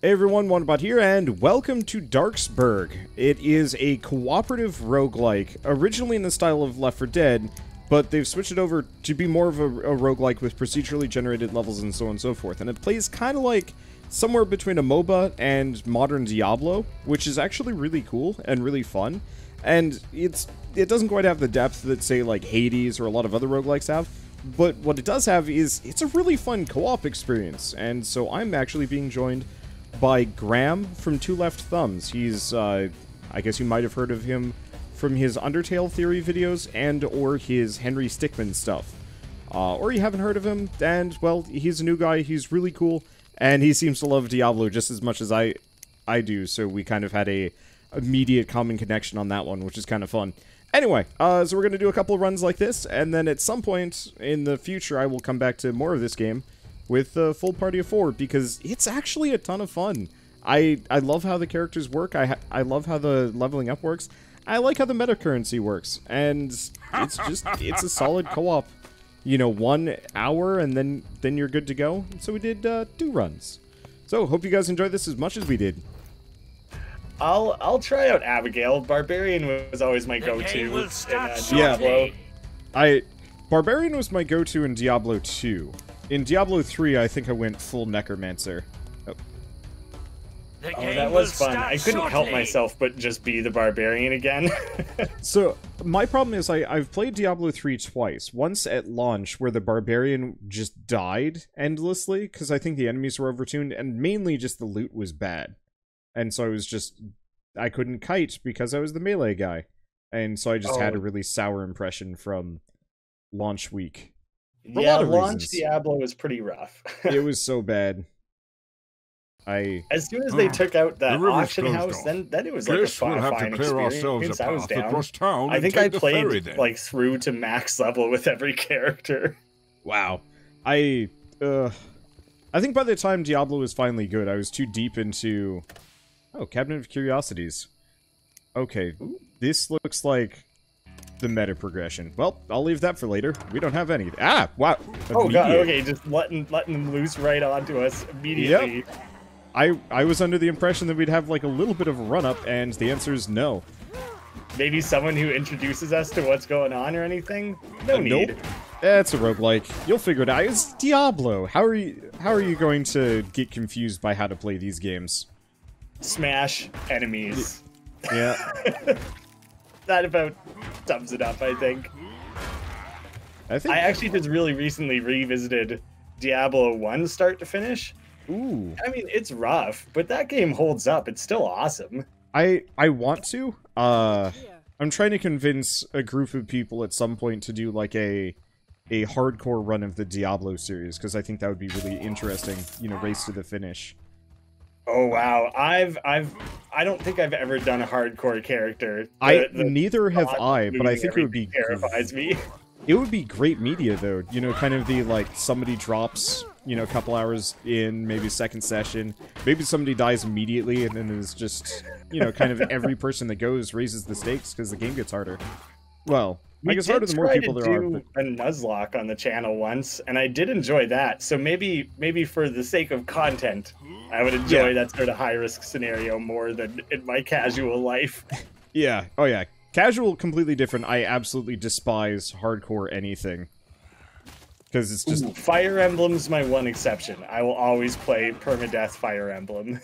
Hey everyone, OneBot here, and welcome to Darksburg. It is a cooperative roguelike, originally in the style of Left 4 Dead, but they've switched it over to be more of a roguelike with procedurally generated levels and so on and so forth. And it plays kind of like somewhere between a MOBA and modern Diablo, which is actually really cool and really fun. And it doesn't quite have the depth that, say, like Hades or a lot of other roguelikes have, but what it does have is it's a really fun co-op experience. And so I'm actually being joined by Graham from Two Left Thumbs. He's, I guess you might have heard of him from his Undertale theory videos and or his Henry Stickmin stuff. Or you haven't heard of him, and, well, he's a new guy, he's really cool, and he seems to love Diablo just as much as I do, so we kind of had a immediate common connection on that one, which is kind of fun. Anyway, so we're going to do a couple of runs like this, and then at some point in the future I will come back to more of this game with a full party of 4, because it's actually a ton of fun. I love how the characters work, I love how the leveling up works, I like how the meta currency works, and it's a solid co-op. You know, 1 hour, and then you're good to go. So we did 2 runs. So, hope you guys enjoyed this as much as we did. I'll try out Abigail. Barbarian was always my go-to in Diablo. Barbarian was my go-to in Diablo 2. In Diablo 3, I think I went full Necromancer. Oh, that was fun. I couldn't help myself but just be the Barbarian again. So, my problem is I've played Diablo 3 twice. Once at launch, where the Barbarian just died endlessly, because I think the enemies were overtuned, and mainly just the loot was bad. And so I couldn't kite because I was the melee guy. And so I just had a really sour impression from launch week. Yeah, launch Diablo was pretty rough. It was so bad. As soon as they took out that auction house, then it was like a fine experience. I was down. I think I played like through to max level with every character. Wow. I think by the time Diablo was finally good, I was too deep into... Oh, Cabinet of Curiosities. Okay, this looks like the meta progression. Well, I'll leave that for later. We don't have any. Ah, wow. Oh god, okay, just letting them loose right onto us immediately. Yep. I was under the impression that we'd have like a little bit of a run-up, and the answer is no. Maybe someone who introduces us to what's going on or anything? No need. Nope. It's a roguelike. You'll figure it out. It's Diablo. How are you going to get confused by how to play these games? Smash enemies. Yeah. That about sums it up, I think. I actually just really recently revisited Diablo 1 start to finish. Ooh. I mean, it's rough, but that game holds up. It's still awesome. I want to. I'm trying to convince a group of people at some point to do like a hardcore run of the Diablo series, because I think that would be really interesting. You know, race to the finish. Oh wow, I don't think I've ever done a hardcore character. Neither have I, but I think it would be terrifies me. It would be great media though. You know, kind of the like somebody drops, you know, a couple hours in, maybe second session, maybe somebody dies immediately, and then there's just, you know, kind of every person that goes raises the stakes because the game gets harder. Well, I guess harder the more people there are. But... a Nuzlocke on the channel once, and I did enjoy that. So maybe for the sake of content, I would enjoy that sort of high-risk scenario more than in my casual life. Yeah. Oh yeah. Casual, completely different. I absolutely despise hardcore anything. Because it's just... Fire Emblem's my one exception. I will always play permadeath Fire Emblem.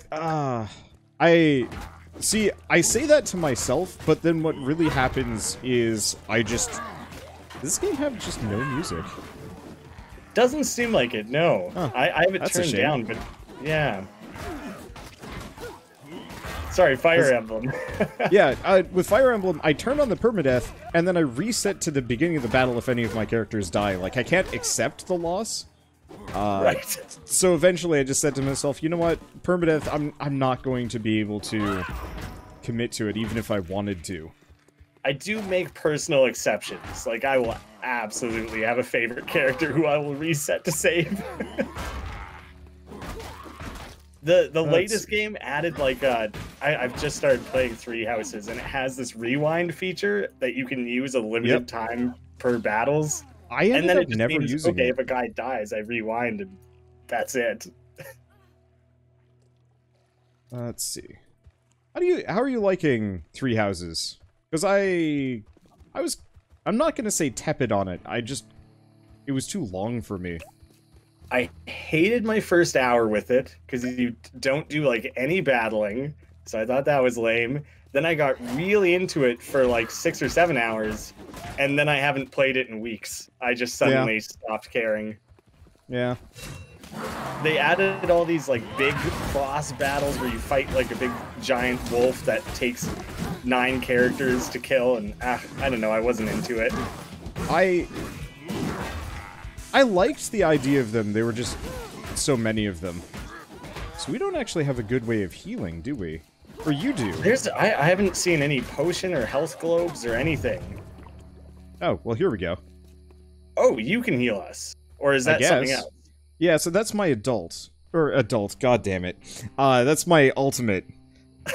See, I say that to myself, but then what really happens is Does this game have just no music? Doesn't seem like it, no. Huh. I have it turned down, but yeah. Sorry, Fire Emblem. Yeah, with Fire Emblem, I turn on the permadeath, and then I reset to the beginning of the battle if any of my characters die. Like, I can't accept the loss. Right. So eventually I just said to myself, you know what, permadeath, I'm not going to be able to commit to it, even if I wanted to. I do make personal exceptions. Like, I will absolutely have a favorite character who I will reset to save. The latest game added, like, I've just started playing Three Houses, and it has this rewind feature that you can use a limited time per battles. I ended up never using it. If a guy dies, I rewind, and that's it. Let's see. How are you liking Three Houses? Because I'm not gonna say tepid on it. It was too long for me. I hated my first hour with it because you don't do like any battling, so I thought that was lame. Then I got really into it for like 6 or 7 hours, and then I haven't played it in weeks. I just suddenly stopped caring. Yeah. They added all these like big boss battles where you fight like a big giant wolf that takes 9 characters to kill, and I don't know, I wasn't into it. I liked the idea of them. There were just so many of them. So we don't actually have a good way of healing, do we? Or you do? I haven't seen any potion or health globes or anything. Oh, well, here we go. Oh, you can heal us. Or is that something else? Yeah, so that's my adult. God damn it. That's my ultimate.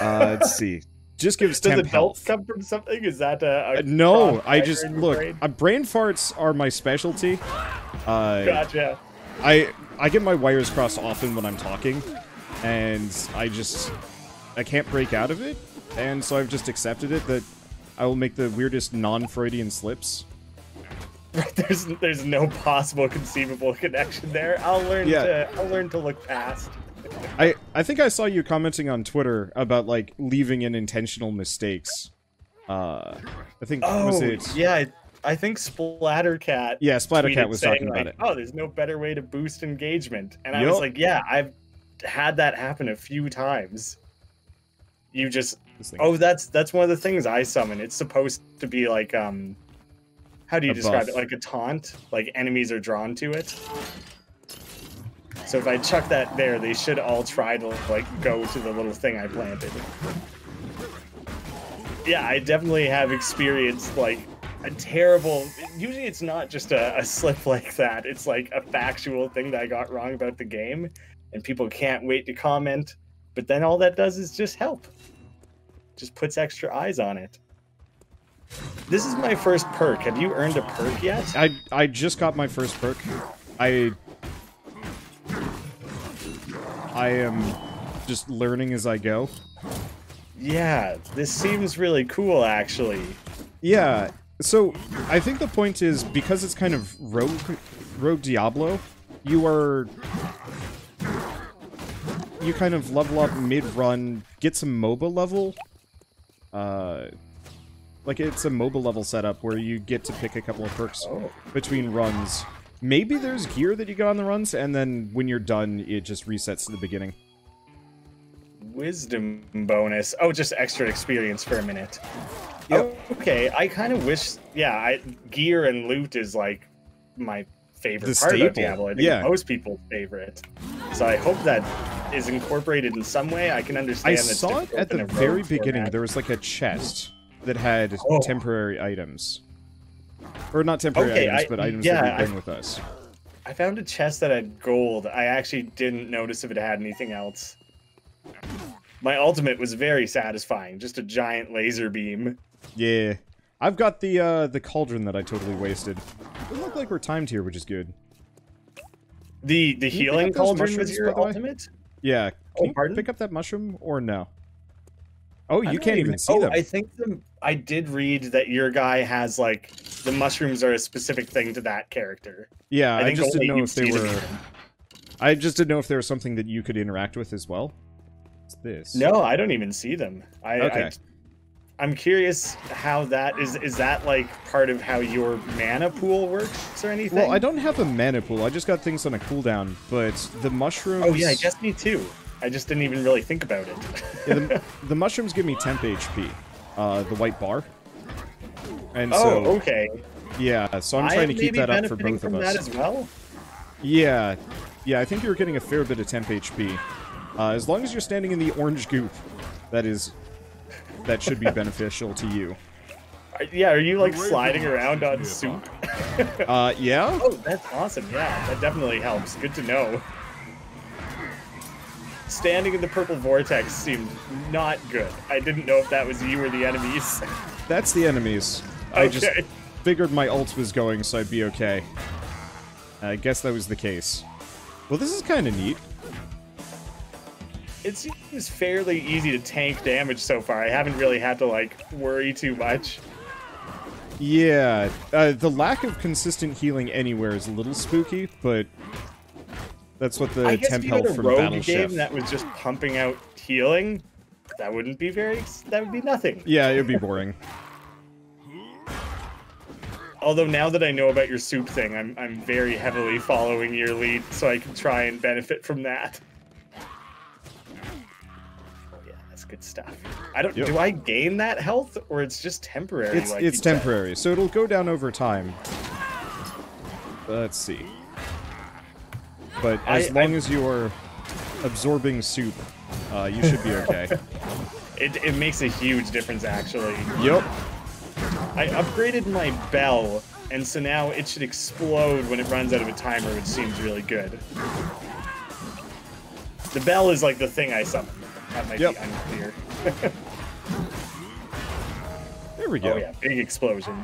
Let's see. Just gives temp health. Does adult come from something? Is that no, I just... Look, brain farts are my specialty. Gotcha. I get my wires crossed often when I'm talking, and I can't break out of it, and so I've just accepted it that I will make the weirdest non-Freudian slips. There's no possible conceivable connection there. I'll learn to look past. I think I saw you commenting on Twitter about like leaving in intentional mistakes. I think was it? Yeah, I think Splattercat. Yeah, Splattercat was talking about it. Oh, there's no better way to boost engagement, and I was like, yeah, I've had that happen a few times. You just that's one of the things I summon. It's supposed to be like how do you describe it? Like a taunt, like enemies are drawn to it. So if I chuck that there, they should all try to like go to the little thing I planted. Yeah, I definitely have experienced like a terrible... Usually it's not just a slip like that. It's like a factual thing that I got wrong about the game, and people can't wait to comment, but then all that does is just help. Just puts extra eyes on it. This is my first perk. Have you earned a perk yet? I just got my first perk. I am just learning as I go. Yeah, this seems really cool, actually. Yeah, so I think the point is, because it's kind of Rogue Diablo, you kind of level up mid-run, get some MOBA level. Like, it's a MOBA level setup where you get to pick a couple of perks between runs. Maybe there's gear that you get on the runs, and then when you're done, it just resets to the beginning. Wisdom bonus. Oh, just extra experience for a minute. Yep. Oh, okay, I kind of wish... Yeah, gear and loot is, like, my favorite part of Diablo. I think most people's favorite. So I hope that is incorporated in some way. I can understand. I saw it at the very beginning. There was, like, a chest that had temporary items. Or not temporary items, but items that we bring with us. I found a chest that had gold. I actually didn't notice if it had anything else. My ultimate was very satisfying. Just a giant laser beam. Yeah. I've got the cauldron that I totally wasted. It looked like we're timed here, which is good. The healing cauldron was your ultimate? Yeah. Can you pick up that mushroom or no? Oh, you can't even see them. I think I did read that your guy has, like, the mushrooms are a specific thing to that character. Yeah, I just didn't know if they were... I just didn't know if there was something that you could interact with as well. What's this? No, I don't even see them. Okay. I'm curious how that is. Is that, like, part of how your mana pool works or anything? Well, I don't have a mana pool. I just got things on a cooldown, but the mushrooms... Oh, yeah, I guess me too. I just didn't even really think about it. Yeah, the mushrooms give me temp HP. The white bar. And okay. Yeah, so I'm trying to keep that up for both of us. That as well? Yeah. Yeah, I think you're getting a fair bit of temp HP. As long as you're standing in the orange goop, that should be beneficial to you. Yeah, are you, like, sliding around on soup? Yeah? Oh, that's awesome. Yeah, that definitely helps. Good to know. Standing in the purple vortex seemed not good. I didn't know if that was you or the enemies. That's the enemies. Okay. I just figured my ult was going, so I'd be okay. I guess that was the case. Well, this is kind of neat. it seems fairly easy to tank damage so far. I haven't really had to, like, worry too much. Yeah, the lack of consistent healing anywhere is a little spooky, but that's what the temp health from Battle Chef. That was just pumping out healing, that wouldn't be that would be nothing. Yeah, it would be boring. Although now that I know about your soup thing, I'm very heavily following your lead, so I can try and benefit from that. Oh yeah, that's good stuff. I don't. Yep. Do I gain that health, or it's just temporary? It's temporary, so it'll go down over time. Let's see. But as long as you are absorbing soup, you should be okay. It makes a huge difference, actually. Yep. I upgraded my bell, and so now it should explode when it runs out of a timer, which seems really good. The bell is like the thing I summoned. That might be unclear. There we go. Oh yeah, big explosion.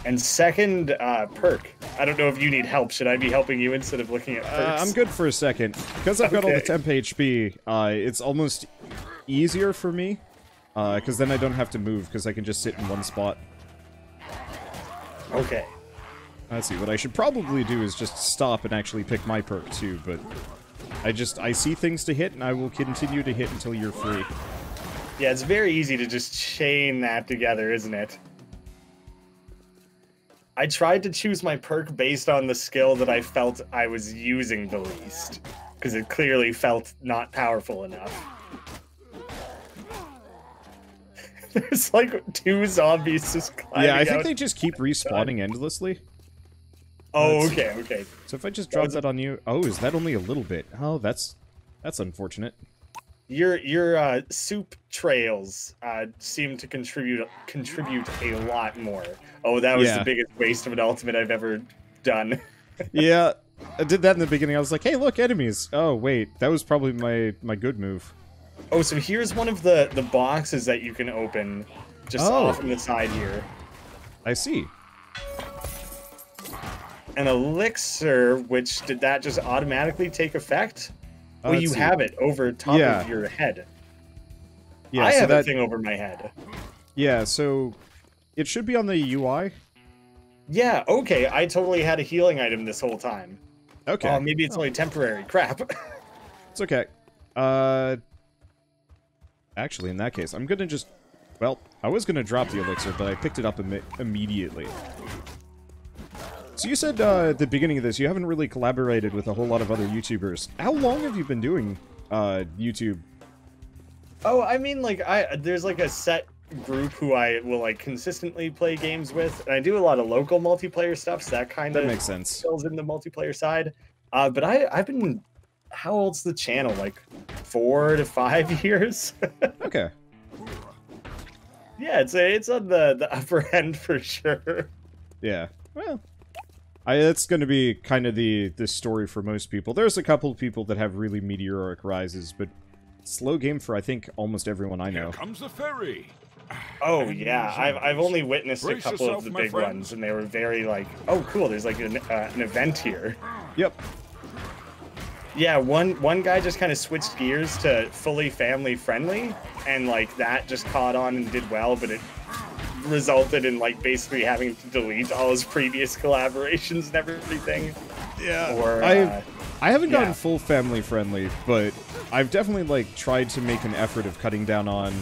And second perk. I don't know if you need help. Should I be helping you instead of looking at perks? I'm good for a second. Because I've got all the temp HP, it's almost easier for me. Because then I don't have to move, because I can just sit in one spot. Okay. Let's see, what I should probably do is just stop and actually pick my perk too, but I see things to hit, and I will continue to hit until you're free. Yeah, it's very easy to just chain that together, isn't it? I tried to choose my perk based on the skill that I felt I was using the least, because it clearly felt not powerful enough. There's like 2 zombies just climbing Yeah, I think out. they just keep respawning endlessly. Oh, okay. So if I just drop that on you... Oh, is that only a little bit? Oh, that's unfortunate. Your soup trails seem to contribute a lot more. Oh, that was the biggest waste of an ultimate I've ever done. Yeah, I did that in the beginning. I was like, hey, look, enemies. Oh, wait, that was probably my good move. Oh, so here's one of the boxes that you can open just off on the side here. I see. An elixir, which did that just automatically take effect? Well, you have it over top of your head. Yeah, I have a thing over my head. Yeah, so it should be on the UI. Yeah, okay. I totally had a healing item this whole time. Okay. Oh, maybe it's only temporary. Crap. It's okay. Actually, in that case, I'm gonna just... Well, I was gonna drop the elixir, but I picked it up immediately. So you said at the beginning of this, you haven't really collaborated with a whole lot of other YouTubers. How long have you been doing YouTube? Oh, I mean, like, there's like a set group who I will like consistently play games with, and I do a lot of local multiplayer stuff, so that kind of makes sense. Fills in the multiplayer side. But I've been... How old's the channel? Like 4 to 5 years? Okay. Yeah, it's on the upper end for sure. Yeah. Well, that's going to be kind of the story for most people. There's a couple of people that have really meteoric rises, but slow game for I think almost everyone I know. Here comes the ferry. Oh yeah, I've only witnessed a couple of the big ones, and they were very like, oh cool, there's like an event here. Yep. Yeah, one guy just kind of switched gears to fully family friendly, and like that just caught on and did well, but it resulted in like basically having to delete all his previous collaborations and everything. Yeah. Or I haven't gotten full family friendly, but I've definitely like tried to make an effort of cutting down on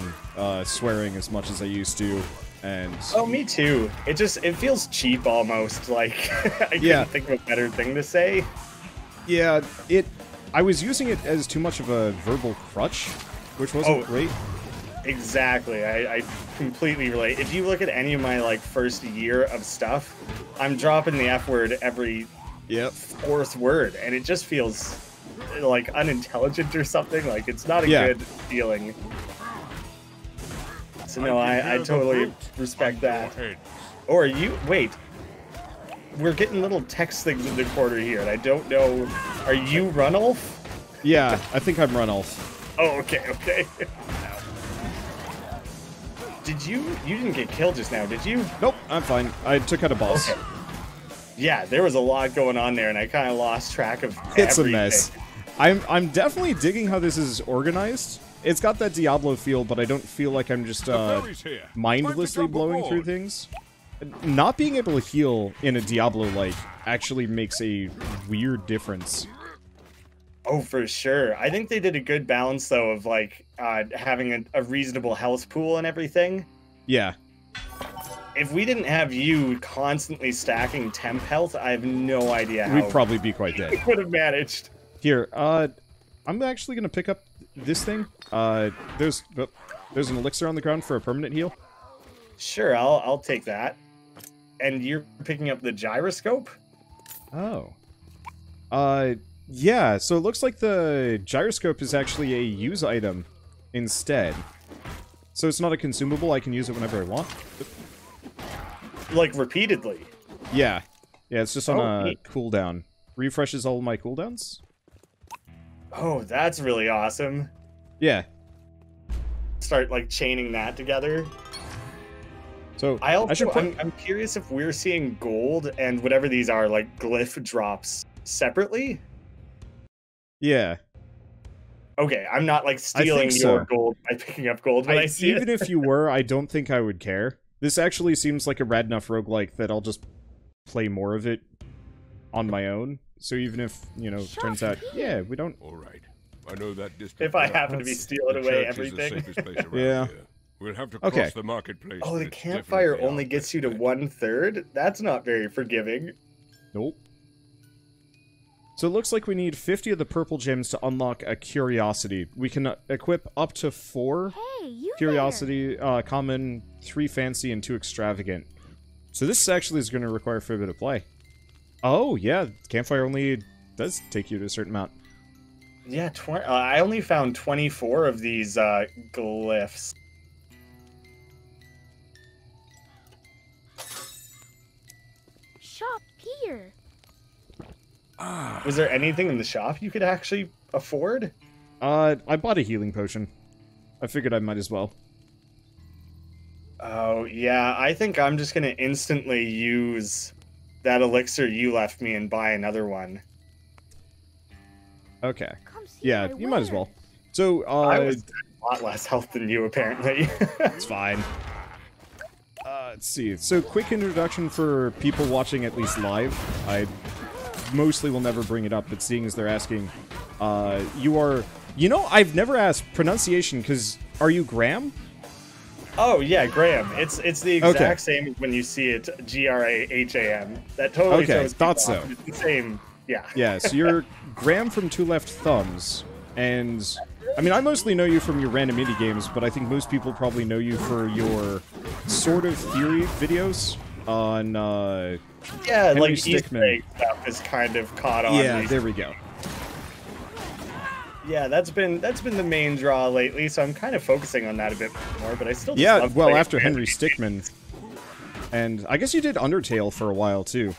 swearing as much as I used to. And oh, me too. It feels cheap almost. Like I couldn't think of a better thing to say. Yeah, I was using it as too much of a verbal crutch, which wasn't great. Exactly. I completely relate. If you look at any of my like first year of stuff, I'm dropping the F word every fourth word, and it just feels like unintelligent or something. Like it's not a good feeling. So no, I totally respect that. Or wait. We're getting little text things in the corner here, and I don't know. Are you Runolf? Yeah, I think I'm Runolf. Oh, okay. Did you didn't get killed just now, did you? Nope, I'm fine. I took out a boss. Okay. Yeah, there was a lot going on there, and I kind of lost track of It's everything. a mess. I'm definitely digging how this is organized. It's got that Diablo feel, but I don't feel like I'm just mindlessly blowing through things. Not being able to heal in a Diablo-like actually makes a weird difference. Oh, for sure. I think they did a good balance, though, of, like, having a reasonable health pool and everything. Yeah. If we didn't have you constantly stacking temp health, I have no idea how We'd probably be quite dead. we would have managed. Here, I'm actually gonna pick up this thing. There's an elixir on the ground for a permanent heal. Sure, I'll take that. And you're picking up the gyroscope? Oh. Yeah, so it looks like the gyroscope is actually a use item instead. So it's not a consumable, I can use it whenever I want. Like, repeatedly? Yeah. Yeah, it's just on a neat. cooldown. Refreshes all of my cooldowns? Oh, that's really awesome. Yeah. Start, like, chaining that together. So, I'm curious if we're seeing gold and whatever these are, like, glyph drops separately? Yeah. Okay, I'm not, like, stealing your gold by picking up gold when I see it. Even if you were, I don't think I would care. This actually seems like a rad enough roguelike that I'll just play more of it on my own. So even if, you know, turns out, yeah, we don't... Alright. I know that district. If I happen to be stealing away everything. Yeah. We'll have to cross the marketplace. Oh, the campfire only gets you to 1/3? That's not very forgiving. Nope. So it looks like we need 50 of the purple gems to unlock a curiosity. We can equip up to 4 curiosity, common, 3 fancy, and 2 extravagant. So this actually is going to require a fair bit of play. Oh, yeah, campfire only does take you to a certain amount. Yeah, I only found 24 of these glyphs. Shop here. Was there anything in the shop you could actually afford? I bought a healing potion. I figured I might as well. Oh, yeah, I think I'm just gonna instantly use that elixir you left me and buy another one. Okay. Yeah, you might as well. So, I was a lot less health than you, apparently. It's fine. Let's see. So, quick introduction for people watching at least live. I mostly will never bring it up, but seeing as they're asking, you are... You know, I've never asked pronunciation, because are you Graham? Oh, yeah, Graham. It's the exact same as when you see it, Graham. That totally shows thought so. It's the same, yeah. Yeah, so you're Graham from Two Left Thumbs, and... I mean, I mostly know you from your random indie games, but I think most people probably know you for your sort of theory videos on, yeah, Henry like Stickmin. Easter egg stuff is kind of caught on. Yeah, there we go. Yeah, that's been the main draw lately, so I'm kind of focusing on that a bit more, but I still just love playing after Henry Stickmin. And I guess you did Undertale for a while, too.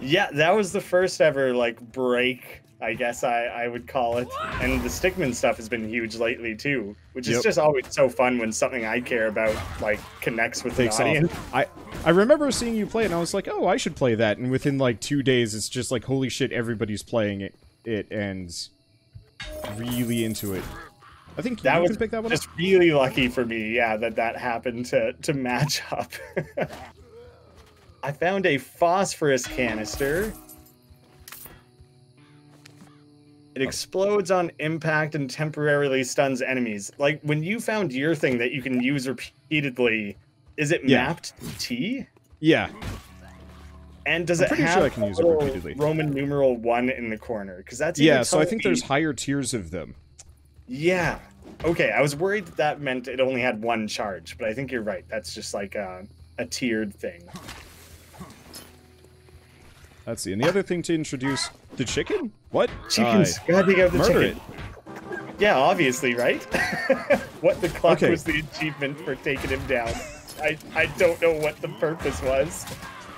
Yeah, that was the first ever, like, break, I guess I would call it. And the Stickmin stuff has been huge lately, too, which is just always so fun when something I care about, like, connects with the audience. I remember seeing you play it, and I was like, oh, I should play that. And within, like, 2 days, it's just like, holy shit, everybody's playing it and really into it. I think that you was can pick that one just up. really lucky for me, yeah, that happened to match up. I found a phosphorus canister. It explodes on impact and temporarily stuns enemies. Like, when you found your thing that you can use repeatedly, is it mapped to T? Yeah. And does it have sure I can use it repeatedly. Roman numeral 1 in the corner? Because that's so I think there's higher tiers of them. Yeah. Okay, I was worried that meant it only had 1 charge, but I think you're right. That's just like a tiered thing. Let's see. And the other thing to introduce... The chicken? What? Chickens. Gotta dig out the murder chicken. Yeah, obviously, right? What the clock was the achievement for taking him down. I don't know what the purpose was.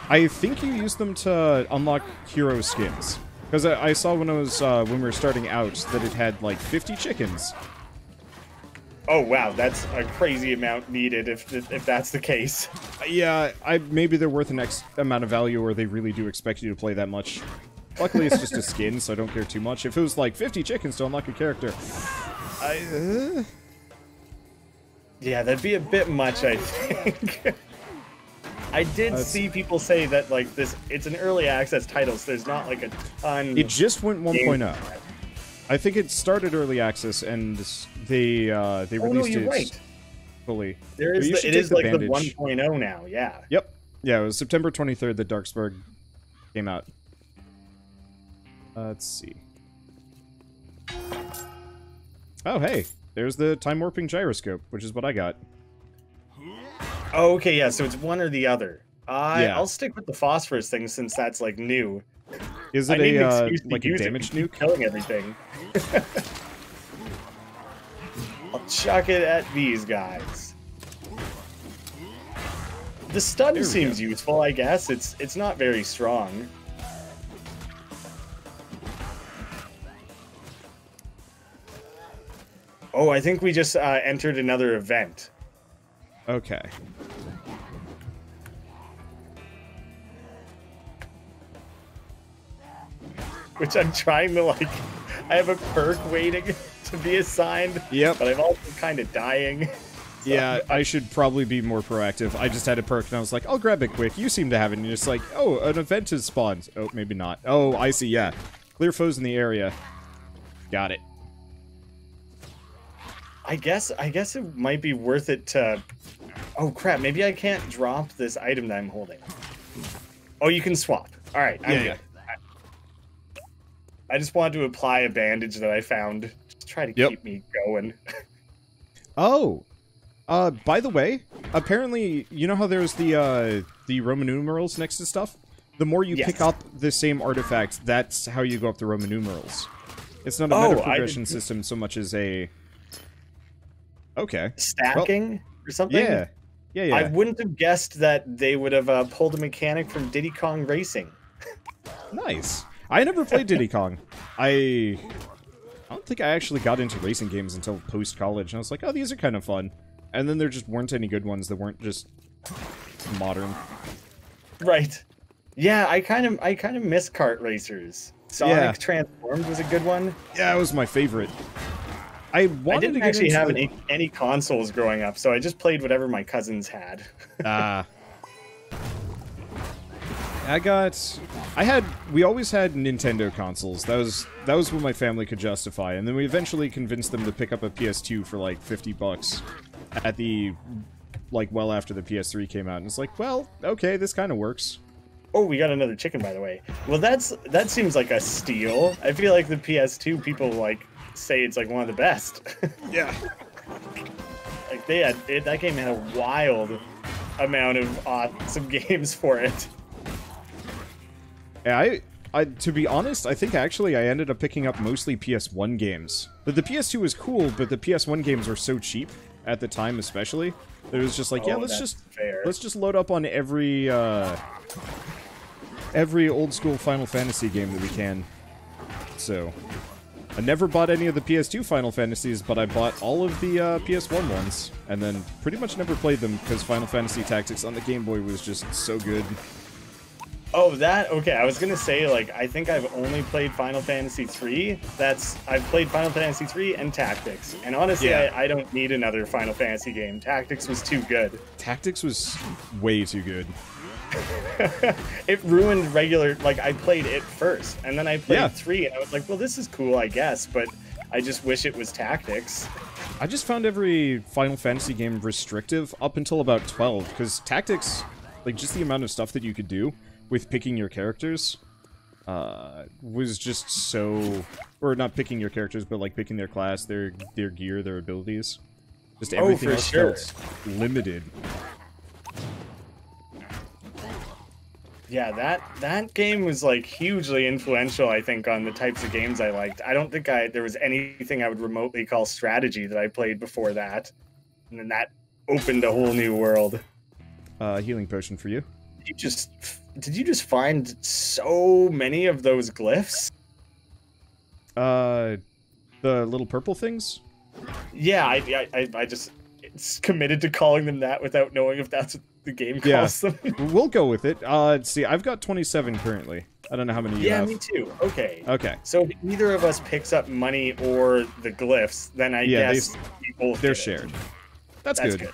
I think you use them to unlock hero skins. Because I saw when we were starting out that it had like 50 chickens. Oh wow, that's a crazy amount needed if that's the case. Yeah, maybe they're worth an X amount of value, or they really do expect you to play that much. Luckily, it's just a skin, so I don't care too much. If it was like 50 chickens to unlock a character, Yeah, that'd be a bit much, I think. I did see people say that like it's an early access title, so there's not like a ton. It just went 1.0. I think it started early access, and they released it right. fully. It is like the 1.0 now. Yeah. Yep. Yeah, it was September 23rd that Darksburg came out. Let's see. Oh, hey. There's the time warping gyroscope, which is what I got. Oh, okay, yeah, so it's one or the other. Yeah. I'll stick with the phosphorus thing since that's like new. Is it like a damage nuke? Killing everything. I'll chuck it at these guys. The stun seems useful, I guess. It's not very strong. Oh, I think we just entered another event. Okay. Which I'm trying to, like... I have a perk waiting to be assigned. Yep. But I'm also kind of dying. So yeah, I should probably be more proactive. I just had a perk, and I was like, I'll grab it quick. You seem to have it, and you're just like, oh, an event has spawned. Oh, maybe not. Oh, I see, yeah. Clear foes in the area. Got it. I guess it might be worth it to... Oh, crap. Maybe I can't drop this item that I'm holding. Oh, you can swap. All right, I'm good. I just wanted to apply a bandage that I found. Just try to keep me going. Oh, by the way, apparently, you know how there's the Roman numerals next to stuff? The more you pick up the same artifact, that's how you go up the Roman numerals. It's not a meta progression system so much as a... Okay. Stacking or something? Yeah. Yeah. I wouldn't have guessed that they would have pulled a mechanic from Diddy Kong Racing. Nice. I never played Diddy Kong. I don't think I actually got into racing games until post-college, and I was like, oh, these are kind of fun. And then there just weren't any good ones that weren't just modern. Right. Yeah, I kind of miss kart racers. Sonic Transformed was a good one. Yeah, it was my favorite. I didn't actually have any consoles growing up, so I just played whatever my cousins had. We always had Nintendo consoles. That was what my family could justify, and then we eventually convinced them to pick up a PS2 for like $50 at the, like, well after the PS3 came out, and it's like, well, okay, this kind of works. Oh, we got another chicken, by the way. Well, that seems like a steal. I feel like the PS2 people, like, say it's like one of the best. Yeah. Like that game had a wild amount of awesome games for it. Yeah, to be honest, I think actually I ended up picking up mostly PS1 games. But the PS2 was cool, but the PS1 games were so cheap at the time, especially. It was just like, let's just load up on every old school Final Fantasy game that we can. So, I never bought any of the PS2 Final Fantasies, but I bought all of the PS1 ones, and then pretty much never played them because Final Fantasy Tactics on the Game Boy was just so good. Oh, okay, I was gonna say, like, I think I've only played Final Fantasy 3. I've played Final Fantasy 3 and Tactics, and honestly, I don't need another Final Fantasy game. Tactics was too good. Tactics was way too good. It ruined regular, like, I played it first, and then I played 3, and I was like, well, this is cool, I guess, but I just wish it was Tactics. I just found every Final Fantasy game restrictive up until about 12, because Tactics, like, just the amount of stuff that you could do with picking your characters, was just so... Or not picking your characters, but, like, picking their class, their gear, their abilities. Just everything else felt limited. Yeah, that game was, like, hugely influential, I think, on the types of games I liked. I don't think there was anything I would remotely call strategy that I played before that. And then that opened a whole new world. Healing potion for you. Did you just find so many of those glyphs? The little purple things? Yeah, I just committed to calling them that without knowing if that's what the game calls them. We'll go with it. Let's see, I've got 27 currently. I don't know how many you have. Yeah, me too. Okay. Okay. So if neither of us picks up money or the glyphs, then I guess we both they're get it. shared. That's good.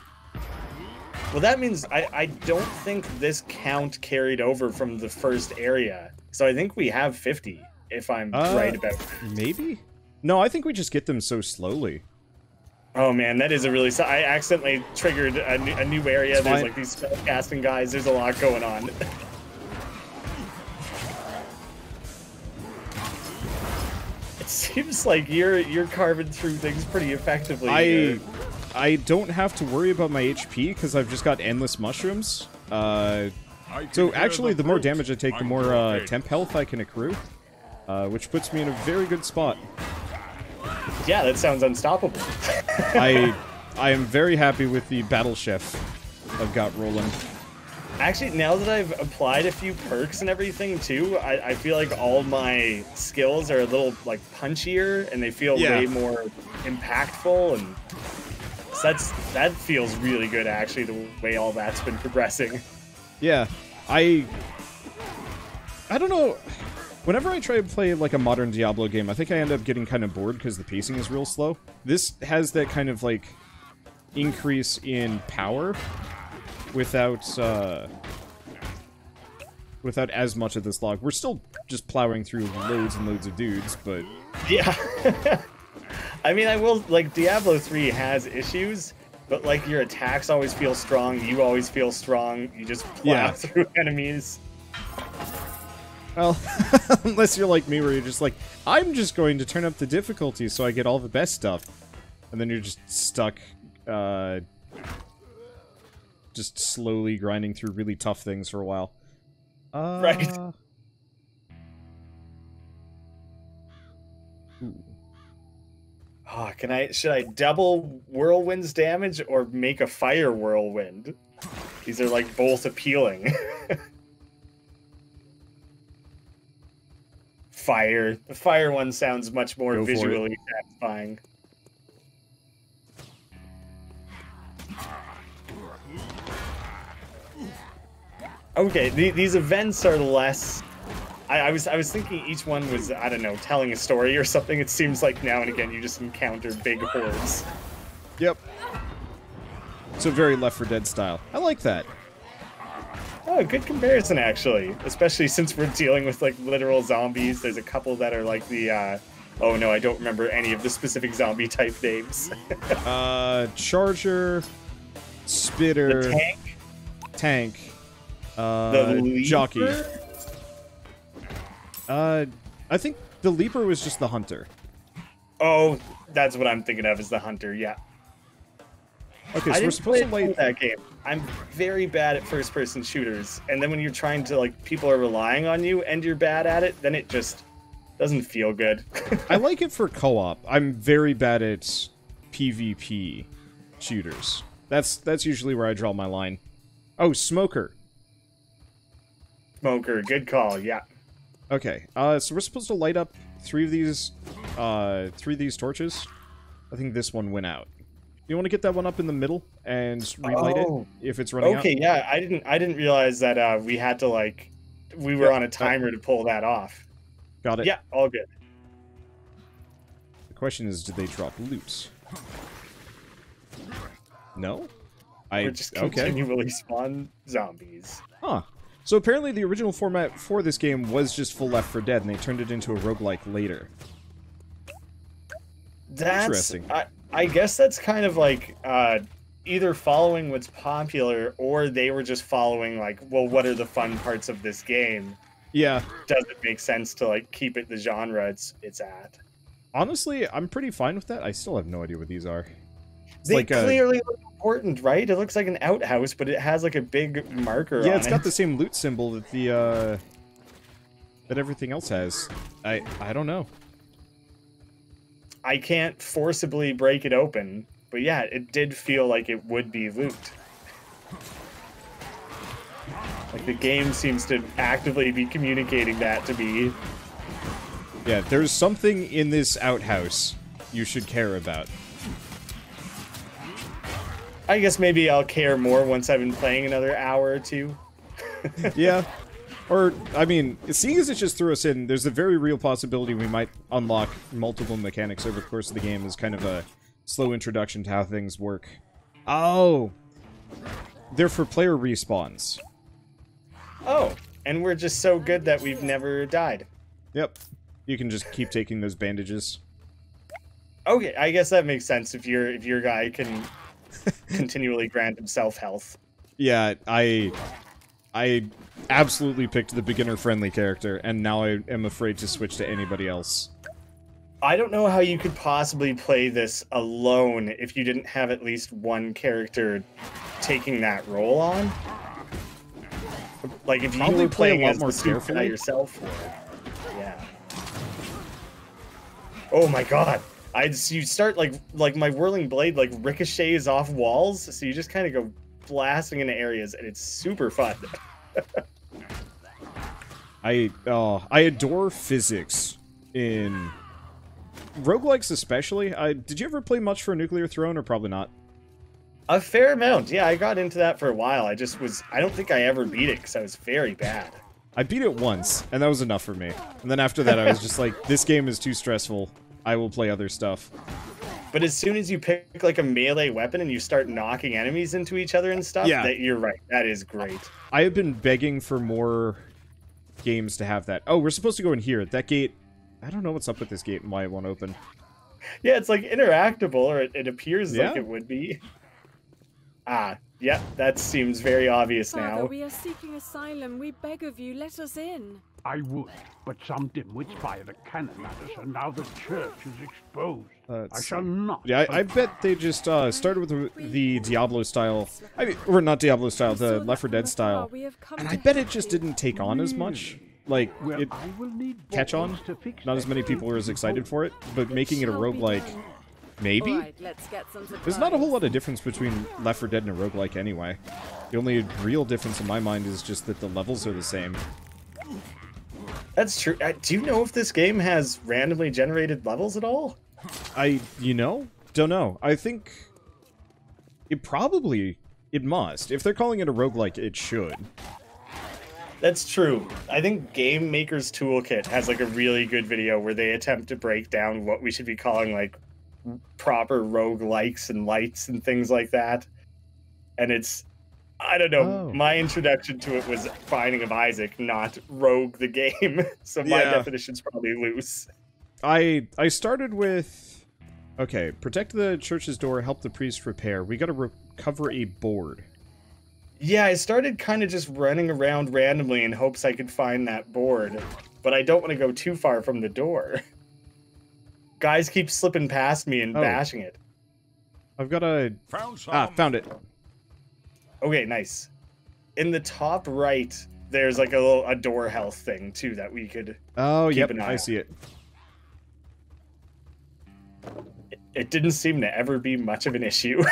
Well, that means I don't think this count carried over from the first area. So I think we have 50, if I'm right about that. Maybe? No, I think we just get them so slowly. Oh man, that is a really... I accidentally triggered a new area. It's There's fine. like these spell casting guys. There's a lot going on. It seems like you're carving through things pretty effectively. I don't have to worry about my HP because I've just got endless mushrooms. So actually, the more damage I take, the more temp health I can accrue, which puts me in a very good spot. Yeah, that sounds unstoppable. I am very happy with the battle chef I've got rolling. Actually, now that I've applied a few perks and everything too, I feel like all my skills are a little like punchier and they feel way more impactful, and so that feels really good actually, the way all that's been progressing. Yeah, I don't know. Whenever I try to play like a modern Diablo game, I think I end up getting kind of bored because the pacing is real slow. This has that kind of like increase in power without as much of this log. We're still just plowing through loads and loads of dudes, but yeah. I mean, I will, like, Diablo 3 has issues, but like your attacks always feel strong, you always feel strong, you just plow through enemies. Well, unless you're like me where you're just like, I'm just going to turn up the difficulty so I get all the best stuff. And then you're just stuck, just slowly grinding through really tough things for a while. Right. Ooh. Oh, should I double whirlwind's damage or make a fire whirlwind? These are like both appealing. Fire. The fire one sounds much more visually satisfying. Okay, these events are less... I was thinking each one was, I don't know, telling a story or something. It seems like now and again you just encounter big hordes. Yep. So very Left 4 Dead style. I like that. Oh, good comparison, actually. Especially since we're dealing with, like, literal zombies. There's a couple that are like the, oh no, I don't remember any of the specific zombie type names. Charger, Spitter, the Tank, the Leaper? Jockey. I think the Leaper was just the Hunter. Oh, that's what I'm thinking of, is the Hunter, yeah. Okay, so we're supposed to light that game. I'm very bad at first-person shooters, and then when you're trying to, like, people are relying on you and you're bad at it, then it just doesn't feel good. I like it for co-op. I'm very bad at PvP shooters. That's usually where I draw my line. Oh, Smoker. Smoker, good call, yeah. Okay, so we're supposed to light up three of these torches. I think this one went out. You want to get that one up in the middle and relight it if it's running out? Okay, yeah, I didn't realize that we had to, like, we were on a timer to pull that off. Got it. Yeah, all good. The question is, did they drop loot? No? Or just continually spawn zombies. Huh. So apparently the original format for this game was just full Left 4 Dead, and they turned it into a roguelike later. That's interesting. I guess that's kind of like either following what's popular, or they were just following, like, well, what are the fun parts of this game? Yeah. Does it make sense to, like, keep it the genre it's at? Honestly, I'm pretty fine with that. I still have no idea what these are. It's they like clearly look important, right? It looks like an outhouse, but it has, like, a big marker on it. Yeah, it's got the same loot symbol that the that everything else has. I don't know. I can't forcibly break it open, but yeah, it did feel like it would be loot. Like, the game seems to actively be communicating that to me. Yeah, there's something in this outhouse you should care about. I guess maybe I'll care more once I've been playing another hour or two. Yeah. Or, I mean, seeing as it just threw us in, there's a very real possibility we might unlock multiple mechanics over the course of the game as kind of a slow introduction to how things work. Oh! They're for player respawns. Oh, and we're just so good that we've never died. Yep. You can just keep taking those bandages. Okay, I guess that makes sense if your guy can continually grant himself health. Yeah, I absolutely picked the beginner-friendly character, and now I am afraid to switch to anybody else. I don't know how you could possibly play this alone if you didn't have at least one character taking that role on. Like if you Probably were play a playing lot as more the super guy carefully. yourself. Yeah. Oh my god. You start like my whirling blade like ricochets off walls, so you just kind of go blasting into areas, and it's super fun. I adore physics in roguelikes especially. Did you ever play much for Nuclear Throne, or probably not? A fair amount. Yeah, I got into that for a while. I don't think I ever beat it because I was very bad. I beat it once, and that was enough for me. And then after that, I was just like, this game is too stressful. I will play other stuff. But as soon as you pick like a melee weapon and you start knocking enemies into each other and stuff, yeah, you're right. That is great. I have been begging for more games to have that. Oh, we're supposed to go in here. That gate... I don't know what's up with this gate and why it won't open. Yeah, it's like interactable, or it appears like it would be. Ah, yeah, that seems very obvious now. Father, we are seeking asylum. We beg of you, let us in. I would, but some dimwits fired a cannon at us, and now the church is exposed. I shall not. Yeah, I bet they just started with the Diablo style. I mean, or not Diablo style, the Left 4 Dead style. And I bet it just didn't take on as much. Like, it catch on. Not as many people were as excited for it, but making it a roguelike, maybe? Right, let's get some There's not a whole lot of difference between Left 4 Dead and a roguelike anyway. The only real difference in my mind is just that the levels are the same. That's true. Do you know if this game has randomly generated levels at all? Don't know. I think it must. If they're calling it a roguelike, it should. That's true. I think Game Maker's Toolkit has like a really good video where they attempt to break down what we should be calling like proper roguelikes and lights and things like that. And it's, I don't know, my introduction to it was Binding of Isaac, not Rogue the game. So my definition's probably loose. I started with, okay, protect the church's door, help the priest repair. We gotta recover a board. Yeah, I started kind of just running around randomly in hopes I could find that board, but I don't want to go too far from the door. Guys keep slipping past me and bashing it. I've got a... found it. Okay, nice. In the top right, there's like a door health thing, too, that we could keep an eye on. I see it. It didn't seem to ever be much of an issue.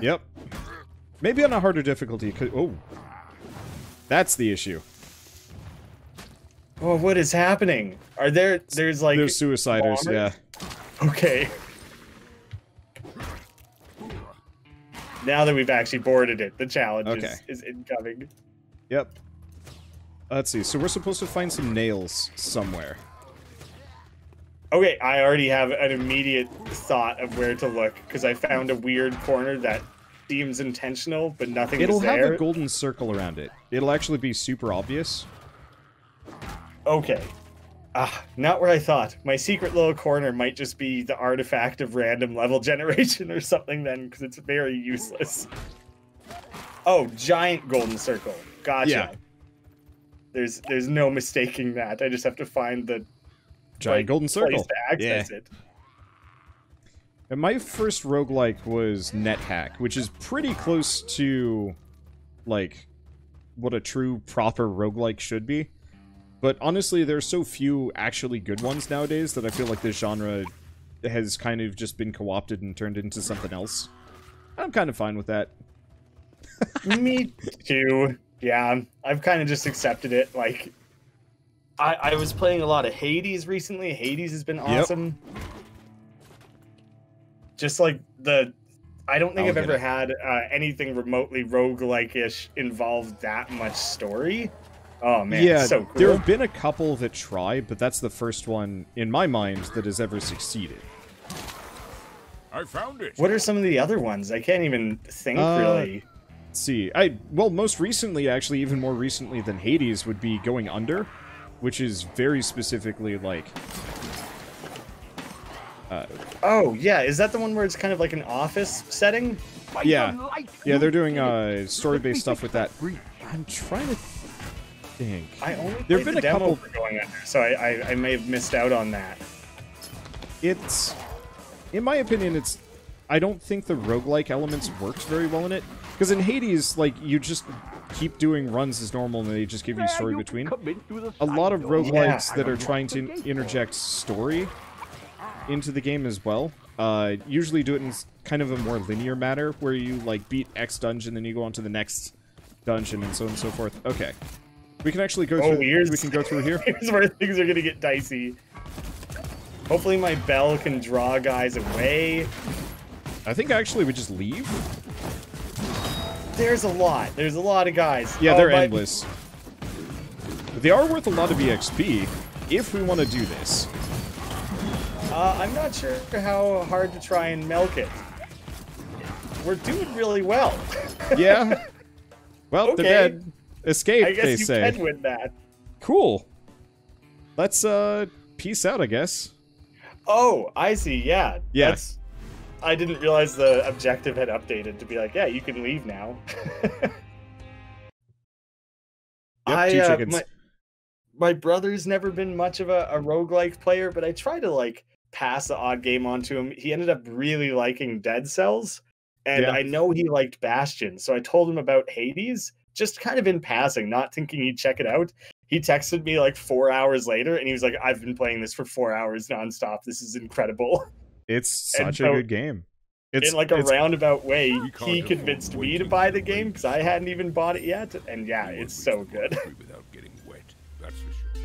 Yep. Maybe on a harder difficulty. Oh, that's the issue. Oh, what is happening? There's like... There's suiciders, bombers? yeah. Okay. Now that we've actually boarded it, the challenge is incoming. Yep. Let's see. So we're supposed to find some nails somewhere. Okay, I already have an immediate thought of where to look, because I found a weird corner that seems intentional, but nothing is there. It'll have a golden circle around it. It'll actually be super obvious. Okay. Not where I thought. My secret little corner might just be the artifact of random level generation or something then, because it's very useless. Oh, giant golden circle. Gotcha. Yeah. There's no mistaking that. I just have to find the giant golden circle place to access it. And my first roguelike was NetHack, which is pretty close to, like, what a true, proper roguelike should be. But honestly, there's so few actually good ones nowadays that I feel like this genre has kind of just been co-opted and turned into something else. I'm kind of fine with that. Me too. Yeah, I've kind of just accepted it. Like, I was playing a lot of Hades recently. Hades has been awesome. Yep. Just like I don't think I've ever had anything remotely roguelike-ish involve that much story. Oh man, yeah, it's so cool. there have been a couple that try, but that's the first one, in my mind, that has ever succeeded. I found it. What are some of the other ones? I can't even think really. Let's see. Well, most recently, actually, even more recently than Hades, would be Going Under, which is very specifically like... oh, yeah, is that the one where it's kind of like an office setting? Yeah. Yeah, they're doing story-based stuff with that. I'm trying to think. I only There've played been the a demo couple... for Going Under, so I may have missed out on that. It's... In my opinion, it's... I don't think the roguelike elements worked very well in it. Because in Hades, like, you just keep doing runs as normal and they just give you story between. A lot of roguelikes that are trying to interject story into the game as well, usually do it in kind of a more linear manner, where you, like, beat X dungeon, then you go on to the next dungeon, and so on and so forth. Okay. We can actually go through... We can go through here. Here's where things are gonna get dicey. Hopefully my bell can draw guys away. I think actually we just leave. There's a lot. There's a lot of guys. Yeah, they're endless. But they are worth a lot of EXP if we want to do this. I'm not sure how hard to try and milk it. We're doing really well. Yeah. Well, okay. they're dead. Escape, I guess they you say. can win that. Cool. Let's peace out, I guess. Oh, I see. Yeah. Yeah. I didn't realize the objective had updated to be like, yeah, you can leave now. Yep, 2 chickens. My brother's never been much of a roguelike player, but I tried to, like, pass the odd game on to him. He ended up really liking Dead Cells, and Yeah. I know he liked Bastion, so I told him about Hades, just kind of in passing, not thinking he'd check it out. He texted me like 4 hours later, and he was like, I've been playing this for 4 hours nonstop. This is incredible. It's such a good game. It's, in like a roundabout way, We can't he afford convinced me waiting to buy the for game because I hadn't even bought it yet. And yeah, it's so good. Without getting wet, that's for sure.